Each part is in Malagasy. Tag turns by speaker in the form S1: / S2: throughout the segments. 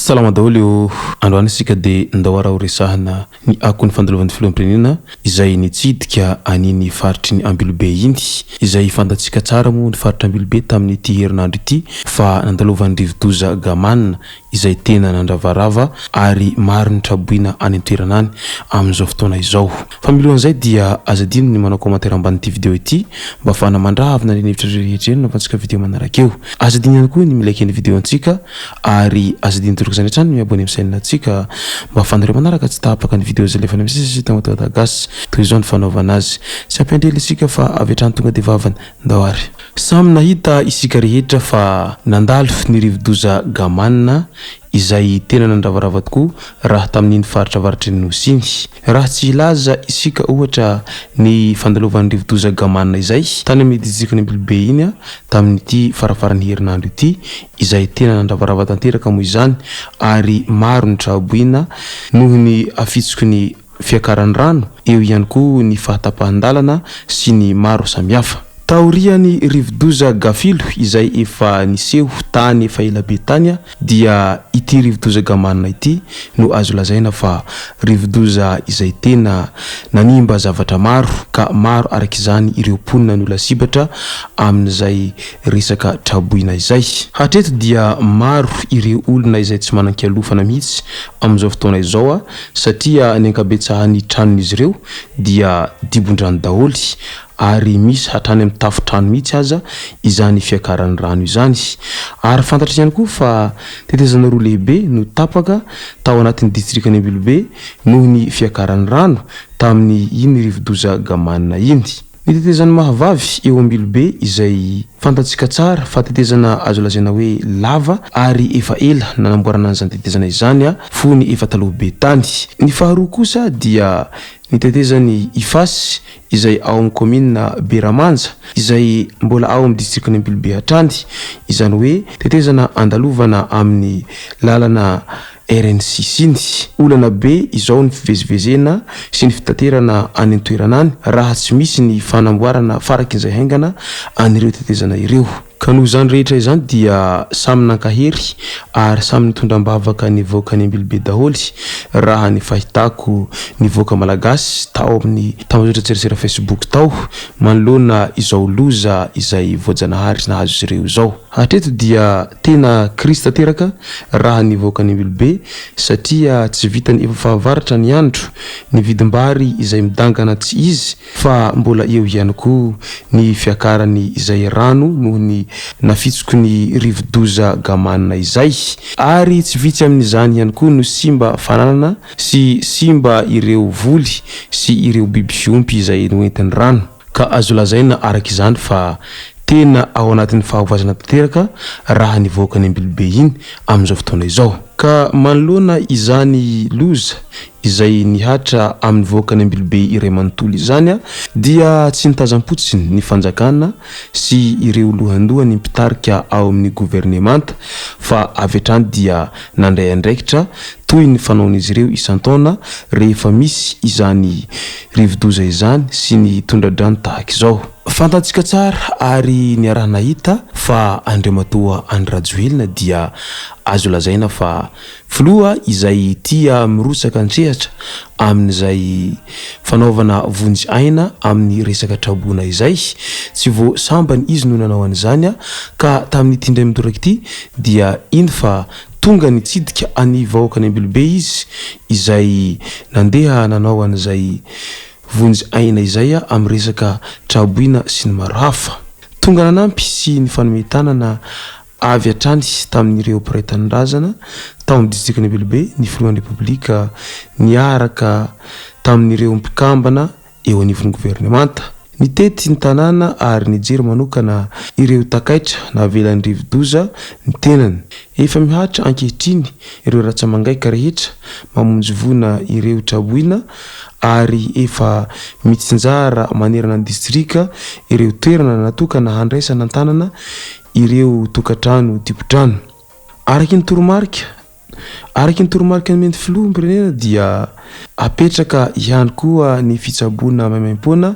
S1: Salama daholo io androany isika de ndawara ho resahana ny akony fandalovan'ny filoham-pirenena izay nitsidika aniny faritry ny Ambilobe iny izay fantatsika tsara moa ny faritry Ambilobe tamin'ny ity herinandro ity fa nandalovan'ny rivodoza Gamanina izay tena nandravarava ary maro ny traboina any an-toerana any amin'izao fotoana izao. Fa milohan'izay dia azadino ny manao commentaire ambanin'ity video ity mba afahana mandravina ny hevitra rehetra eny nafantsika video manaraka eo. Azadino ihany koa ny milike ny video antsika ary azadino turkizany trano ny abonné amin'ny chaîne antsika mba afanareo manaraka tsy tapaka ny video izay lefa misy tagna gasy toy izao ny fanaovana azy. Tsy ampendrely isika fa avy hatrany tonga de vavany ndawary. Samy nahita isika rehetra fa nandalo ny rivodoza Gamanina izay tena nandravarava tokoa raha tamin'iny faritra avaratry ny Nosy iny. Raha tsy ilaza isika ohatra ny fandalovan'ny rivodoza Gamanina izay tany amin'ny distrik'ny Ambilobe iny tamin'ity farafaran'ny herinandro ity izay tena nandravarava tanteraka moa izany ary maro ny traboina noho ny afitsoko ny fiakaran'ny rano eo ihany koa ny fahatapahan-dalana sy ny maro samihafa. Taorian'ny rivodoza Gafilo izay efa niseho tany efa ela be tany dia ity rivodoza Gamanina ity no azo lazaina fa rivodoza izay tena nanimba zavatra maro ka maro arak'izany ireo ponina ny olona sibatra amin'izay resaka traboina izay. Hatreto dia maro ireo olona izay tsy manan-kialofana mihitsy amin'izao fotoana izao satria ny ankabetsahany tranon'izy ireo dia dibondrano daholy ary misy hatrany amin'ny tafotrano mihitsy aza izany fiakaran'ny rano izany. Ary fantatra ihany koa fa tetezana roa lehibe no tapaka tao anatin'ny distrik'ny Ambilobe noho ny fiakaran'ny rano tamin'ny iny rivodoza Gamanina iny. Ny tetezana mahavavy eo Ambilobe izay fantatsika tsara fa tetezana azo lazaina hoe lava ary efa ela nanamboarana an'izany tetezana izany fony efa taloha be tany. Ny faharoa kosa dia ny tetezany Ifasy izay ao amin'ny commune Beramanja izay mbola ao amin'ny distrik'ny Ambilobe hatrany, izany hoe tetezana andalovana amin'ny lalana RN6 iny. Olana be izao ny fivezivezena sy ny fitaterana any an-toerana any raha tsy misy ny fanamboarana farakin'izay haingana an'ireo tetezana ireo. Ka noho izany rehetra izany dia samy nankahery ary samy nitondram-bavaka ny voaka ny Ambilobe daholy raha ny fahitako ny voaka malagasy tao amin'ny tambazotra tserasera Facebook tao manoloana izao loza izay voajanahary nahazo izy ireo izao. Hatreto dia tena krisy tanteraka raha ny voaka ny Ambilobe satria tsy vitany efa fahavaratra ny andro ny vidim-bary izay midangana tsy izy fa mbola eo ihany koa ny fiakarany izay rano noho ny nafitsoko ny rivodoza Gamanina izay ary tsy vitsy amin'izany ihany koa no simba fananana sy simba ireo voly sy ireo biby fiompy izay noentin'ny rano. Ka azo lazaina arak'izany fa tena ao anatin'ny fahovazana tanteraka raha ny voaka ny Ambilobe iny amin'izao fotoana izao. Ka manoloana izany loza izay nihatra amin'ny voaka ny Ambilobe iray manontolo izany dia tsy nitazam-potsiny ny fanjakana sy ireo lohandohany mpitarika ao amin'ny gouvernemanta fa avy hatrany dia nandray andraikitra toy ny fanaon'izy ireo isan-taona rehefa misy izany rivodoza izany sy ny tondradrano tahaka izao. Fantatsika tsara ary ny araha nahita fa Andriamatoa Andry Rajoelina dia azo lazaina fa filoha izay tia mirotsaka antrehatra amin'izay fanaovana vonjy aina amin'ny resaka traboina izay tsy vo sambany izy no nanao an'izany ka tamin'ny tindray mitoraka ity dia iny fa tonga nitsidika any vahoaka ny Ambilobe izy izay nandeha nanao an'izay vonjy aina izay amin'ny resaka traboina sy ny maro hafa. Tonga nanampy sy ny fanometanana avy hatrany tamin'ireo mpiray-tanindrazana tao amin'ny distrik'ny Ambilobe ny filohan'ny repoblika niaraka tamin'ireo mpikambana eo anivon'ny gouvernemanta nitety ny tanàna ary nijery manokana ireo takaitra navelan'ny rivodoza ny tenany. Efa mihatra ankehitriny ireo ratsamangaika rehetra mamonjy vona ireo traboina ary efa mitsinjara manerana ny distrika ireo toerana natokana handraisana an-tanana ireo tokatrano tipotrano. Araky ny toromarika ny menty filoham-pirenena dia apetraka ihany koa ny fitsaboana maimaim-poana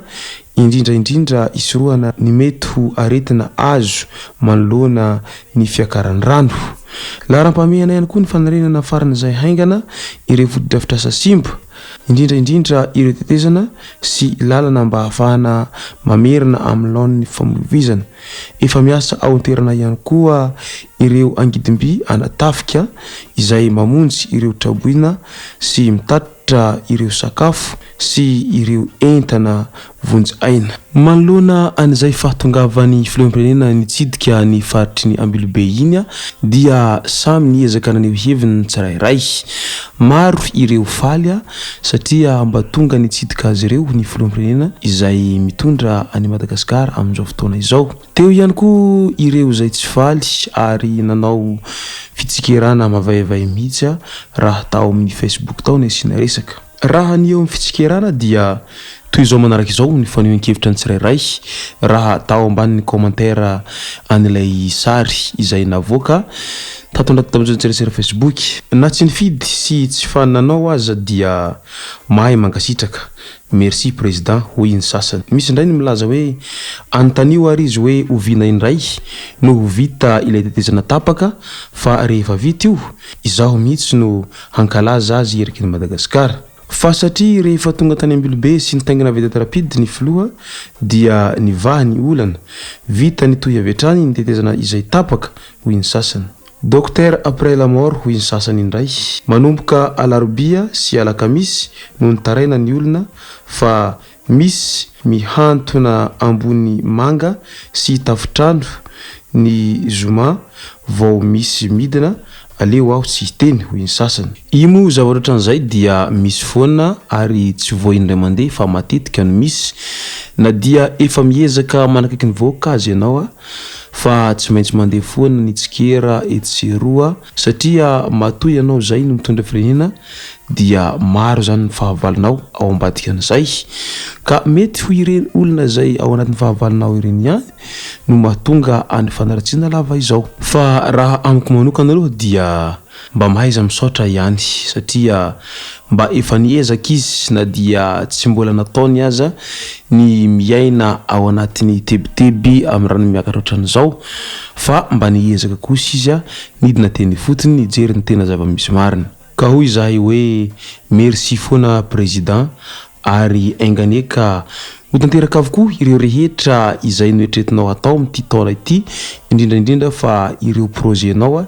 S1: indrindra isoroana ny mety ho aretina azo manoloana ny fiakaran-drano. Laharam-pameana ihany koa ny fanarenana faran'izay haingana ireo fotodrafitrasa simba, indrindra ireo tetezana sy lalana mba hahafahana mamerina amin'ny laon'ny famorovizana. Efa miasa ao an-toerana ihany koa ireo angidimby anatafika izay mamonjy ireo traboina sy mitatitra ireo sakafo sy ireo entana vonjy aina. Manoloana an'izay fahatongavan'ny filoham-pirenena nitsidika ny faritry ny Ambilobe iny dia samy niezaka naneho heviny tsirairay. Maro ireo faly satria mba tonga nitsidika azy ireo ny filoham-pirenena izay mitondra any Madagasikara amin'izao fotoana izao. Teo ihany koa ireo izay tsy faly ary nanao fitsikerana mavaivay mihitsy raha tao amin'ny Facebook tao ny asiana resaka. Raha ny eo amin'ny fitsikerana dia toy izao manaraka izao ny fanehoan-kevitra ny tsirairay raha tao ambanin'ny commentaire an'ilay sary izay navoaka tato anaty tambazoan-tserasera Facebook. Na tsy nifidy sy tsy fananao aza dia mahay mankasitraka. Merci président hoy ny sasany. Misy indray ny milaza hoe antanio ary izy hoe oviana indray no vita ilay tetezana tapaka fa rehefa vita io izaho mihitsy no hankalaza azy eriky ny Madagasikara. Fa satria rehefa tonga tany Ambilobe sy nitaingina vedety rapide ny filoha dia nivaha ny olana vita ny toy avy hatrany ny tetezana izay tapaka hoy ny sasany. Docteur après la mort hoy ny sasany indray. Manomboka alarobia sy alakamisy no nitaraina ny olona fa misy mihantona ambony manga sy tafitrano ny zoma vao misy midina aleo aho tsy hiteny hoy ny sasany. Imo zavatra an'izay dia misy foana ary tsy voaindray mandeha fa matetika no misy na dia efa miezaka manakaiky ny voankazo ianao fa tsy maintsy mandeha foana ny tsikera etseroa satria matoy ianao zay no mitondra firenena dia maro zany ny fahavalonao ao ambadika an'izay ka mety ho ireny olona zay ao anatin'ny fahavalonao ireny ihany no mahatonga any fanaratsiana lava izao. Fa raha amiko manokana aloha dia mba mahaiza misaotra ihany satria mba efa niezaka izy na dia tsy mbola nataony aza ny miaina ao anatin'ny tebiteby amin'ny rano miakatra ohatran'izao fa mba niezaka kosa izy nidina teny fotony nijery ny tena zava-misy marina. Ka hoy izahay hoe merci foana président ary ainganeka ho tanteraka avokoa ireo rehetra izay noetretinao atao amin'ity taona ity indrindra fa ireo projenao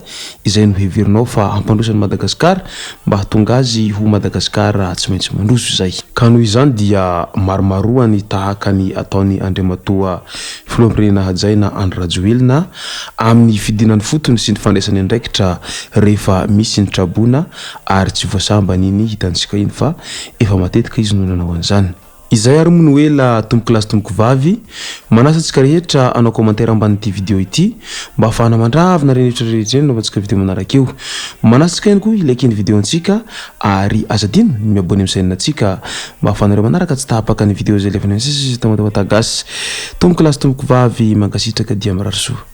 S1: izay noheverinao fa hampandrosan'ny Madagasikara mba hatonga azy ho Madagasikara tsy maintsy mandroso izay. Ka noho izany dia maromaroany tahaka ny ataony Andriamatoa filoham-pirenena hajaina Andry Rajoelina amin'ny fidinany fotony sy ny fandraisany andraikitra rehefa misy ny trabona ary tsy voasambany iny hitantsika iny fa efa matetika izy no nanao an'izany. Izay ary moa noela tomboky lasy tomboky vavy manasa antsika rehetra anao commentaire ambanin'ity video ity mba ahafahana mandravina rehetra rehetra no antsika video manaraka eo. Manasa antsika ihany koa like ny video antsika ary azadino ny miabony amin'ny chaîne antsika mba ahafahanareo manaraka tsy tahapaka ny video zay lefana sisy tamatagasy. Tomboky lasy tomboky vavy mankasitraka dia marary soa.